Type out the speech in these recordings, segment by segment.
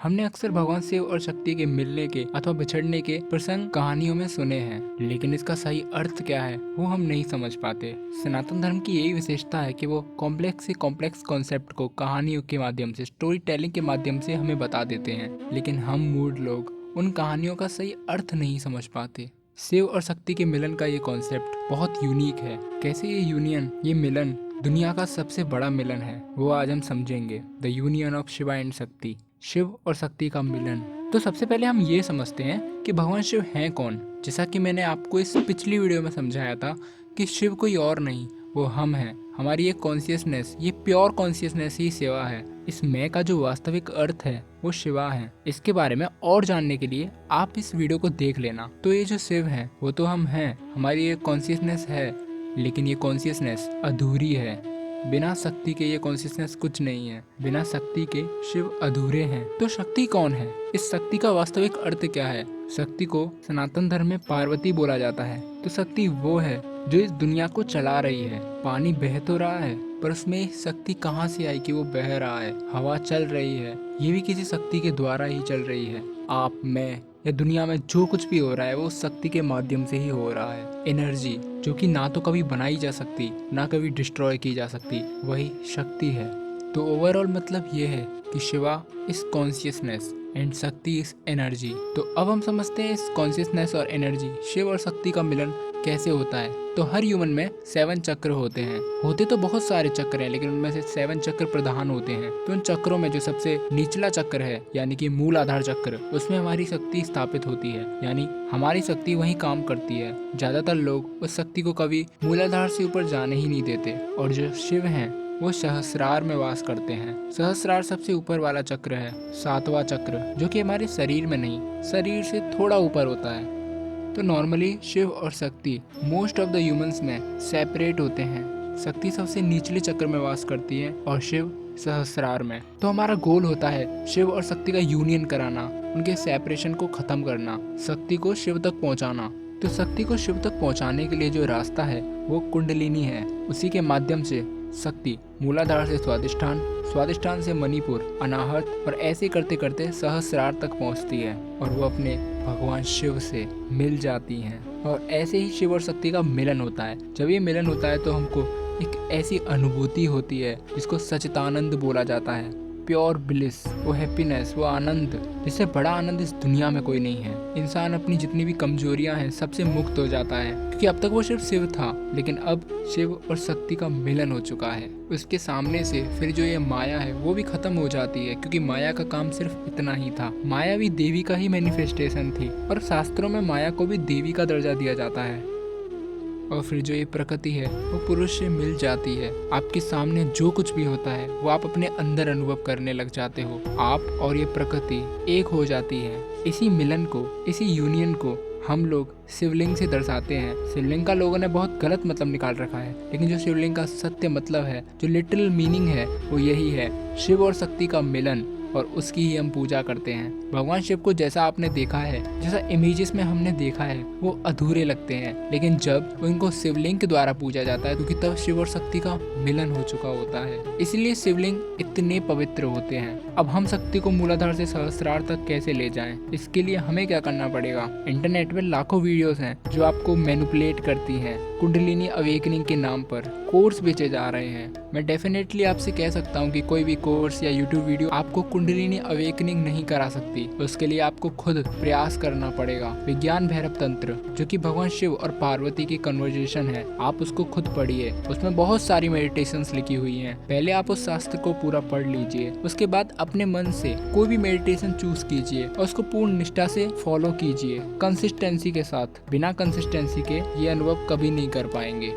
हमने अक्सर भगवान शिव और शक्ति के मिलने के अथवा बिछड़ने के प्रसंग कहानियों में सुने हैं, लेकिन इसका सही अर्थ क्या है वो हम नहीं समझ पाते। सनातन धर्म की यही विशेषता है कि वो कॉम्प्लेक्स से कॉम्प्लेक्स कॉन्सेप्ट को कहानियों के माध्यम से, स्टोरी टेलिंग के माध्यम से हमें बता देते हैं, लेकिन हम मूड लोग उन कहानियों का सही अर्थ नहीं समझ पाते। शिव और शक्ति के मिलन का ये कॉन्सेप्ट बहुत यूनिक है। कैसे ये यूनियन, ये मिलन दुनिया का सबसे बड़ा मिलन है, वो आज हम समझेंगे। The union of Shiva and शक्ति, शिव और शक्ति का मिलन। तो सबसे पहले हम ये समझते हैं कि भगवान शिव हैं कौन। जैसा कि मैंने आपको इस पिछली वीडियो में समझाया था कि शिव कोई और नहीं, वो हम हैं। हमारी ये कॉन्शियसनेस, ये प्योर कॉन्शियसनेस ही शिवा है। इस मैं का जो वास्तविक अर्थ है वो शिवा है। इसके बारे में और जानने के लिए आप इस वीडियो को देख लेना। तो ये जो शिव है वो तो हम हैं, हमारी ये कॉन्शियसनेस है, लेकिन ये कॉन्शियसनेस अधूरी है। बिना शक्ति के ये कॉन्शियसनेस कुछ नहीं है। बिना शक्ति के शिव अधूरे हैं। तो शक्ति कौन है? इस शक्ति का वास्तविक अर्थ क्या है? शक्ति को सनातन धर्म में पार्वती बोला जाता है। तो शक्ति वो है जो इस दुनिया को चला रही है। पानी बह तो रहा है, पर उसमें शक्ति कहाँ से आई कि वो बह रहा है? हवा चल रही है, ये भी किसी शक्ति के द्वारा ही चल रही है। आप, मैं, या दुनिया में जो कुछ भी हो रहा है वो शक्ति के माध्यम से ही हो रहा है। एनर्जी जो कि ना तो कभी बनाई जा सकती, ना कभी डिस्ट्रॉय की जा सकती, वही शक्ति है। तो ओवरऑल मतलब ये है कि शिवा इस कॉन्शियसनेस एंड शक्ति इस एनर्जी। तो अब हम समझते हैं इस कॉन्शियसनेस और एनर्जी, शिव और शक्ति का मिलन कैसे होता है। तो हर ह्यूमन में 7 चक्र होते हैं। होते तो बहुत सारे चक्र हैं, लेकिन उनमें से 7 चक्र प्रधान होते हैं। तो उन चक्रों में जो सबसे निचला चक्र है, यानी कि मूल आधार चक्र, उसमें हमारी शक्ति स्थापित होती है, यानी हमारी शक्ति वहीं काम करती है। ज्यादातर लोग उस शक्ति को कभी मूलाधार से ऊपर जाने ही नहीं देते। और जो शिव हैं वो सहस्रार में वास करते हैं। सहस्रार सबसे ऊपर वाला चक्र है, 7वां चक्र, जो कि हमारे शरीर में नहीं, शरीर से थोड़ा ऊपर होता है। तो नॉर्मली शिव और शक्ति मोस्ट ऑफ द ह्यूमंस में सेपरेट होते हैं। शक्ति सबसे निचले चक्र में वास करती है और शिव सहस्रार में। तो हमारा गोल होता है शिव और शक्ति का यूनियन कराना, उनके सेपरेशन को खत्म करना, शक्ति को शिव तक पहुंचाना। तो शक्ति को शिव तक पहुंचाने के लिए जो रास्ता है वो कुंडलिनी है। उसी के माध्यम से शक्ति मूलाधार से स्वादिष्ठान, स्वादिष्ठान से मणिपुर, अनाहत, और ऐसे करते करते सहस्रार तक पहुंचती है और वो अपने भगवान शिव से मिल जाती हैं। और ऐसे ही शिव और शक्ति का मिलन होता है। जब ये मिलन होता है तो हमको एक ऐसी अनुभूति होती है जिसको सच्चिदानंद बोला जाता है। प्योर ब्लिस, वो हैप्पीनेस, वो आनंद, जिससे बड़ा आनंद इस दुनिया में कोई नहीं है। इंसान अपनी जितनी भी कमजोरियां हैं सबसे मुक्त हो जाता है, क्योंकि अब तक वो सिर्फ शिव था, लेकिन अब शिव और शक्ति का मिलन हो चुका है। उसके सामने से फिर जो ये माया है वो भी खत्म हो जाती है, क्योंकि माया का काम सिर्फ इतना ही था। माया भी देवी का ही मैनिफेस्टेशन थी, और शास्त्रों में माया को भी देवी का दर्जा दिया जाता है। और फिर जो ये प्रकृति है वो पुरुष से मिल जाती है। आपके सामने जो कुछ भी होता है वो आप अपने अंदर अनुभव करने लग जाते हो। आप और ये प्रकृति एक हो जाती है। इसी मिलन को, इसी यूनियन को हम लोग शिवलिंग से दर्शाते हैं। शिवलिंग का लोगों ने बहुत गलत मतलब निकाल रखा है, लेकिन जो शिवलिंग का सत्य मतलब है, जो लिटरल मीनिंग है, वो यही है, शिव और शक्ति का मिलन, और उसकी ही हम पूजा करते हैं। भगवान शिव को जैसा आपने देखा है, जैसा इमेजेस में हमने देखा है, वो अधूरे लगते हैं, लेकिन जब उनको शिवलिंग के द्वारा पूजा जाता है, क्योंकि तब शिव और शक्ति का मिलन हो चुका होता है। इसलिए शिवलिंग इतने पवित्र होते हैं। अब हम शक्ति को मूलाधार से सहस्रार तक कैसे ले जाएं? इसके लिए हमें क्या करना पड़ेगा? इंटरनेट में लाखों वीडियोस हैं जो आपको मैनिपुलेट करती हैं। कुंडलिनी अवेकनिंग के नाम पर कोर्स बेचे जा रहे हैं। मैं डेफिनेटली आपसे कह सकता हूँ कि कोई भी कोर्स या यूट्यूब वीडियो आपको कुंडलिनी अवेकनिंग नहीं करा सकती। उसके लिए आपको खुद प्रयास करना पड़ेगा। विज्ञान भैरव तंत्र, जो कि भगवान शिव और पार्वती की कन्वर्जेशन है, आप उसको खुद पढ़िए। उसमें बहुत सारी मेडिटेशंस लिखी हुई हैं। पहले आप उस शास्त्र को पूरा पढ़ लीजिए, उसके बाद अपने मन से कोई भी मेडिटेशन चूज कीजिए और उसको पूर्ण निष्ठा से फॉलो कीजिए, कंसिस्टेंसी के साथ। बिना कंसिस्टेंसी के ये अनुभव कभी नहीं कर पाएंगे।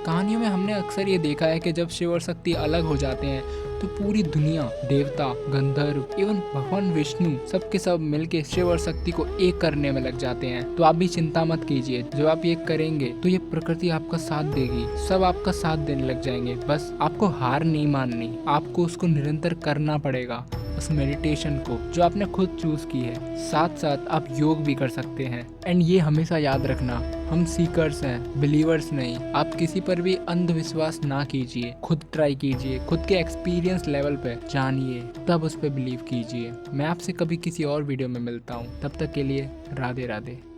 कहानियों में हमने अक्सर ये देखा है कि जब शिव और शक्ति अलग हो जाते हैं तो पूरी दुनिया, देवता, गंधर्व, एवं भगवान विष्णु, सब के सब मिलके शिव और शक्ति को एक करने में लग जाते हैं। तो आप भी चिंता मत कीजिए, जब आप ये करेंगे तो ये प्रकृति आपका साथ देगी, सब आपका साथ देने लग जाएंगे। बस आपको हार नहीं माननी, आपको उसको निरंतर करना पड़ेगा। उस मेडिटेशन को जो आपने खुद चूज की है। साथ साथ आप योग भी कर सकते हैं। एंड ये हमेशा याद रखना, हम सीकर्स हैं, बिलीवर्स नहीं। आप किसी पर भी अंधविश्वास ना कीजिए, खुद ट्राई कीजिए, खुद के एक्सपीरियंस लेवल पे जानिए, तब उस पर बिलीव कीजिए। मैं आपसे कभी किसी और वीडियो में मिलता हूँ, तब तक के लिए राधे राधे।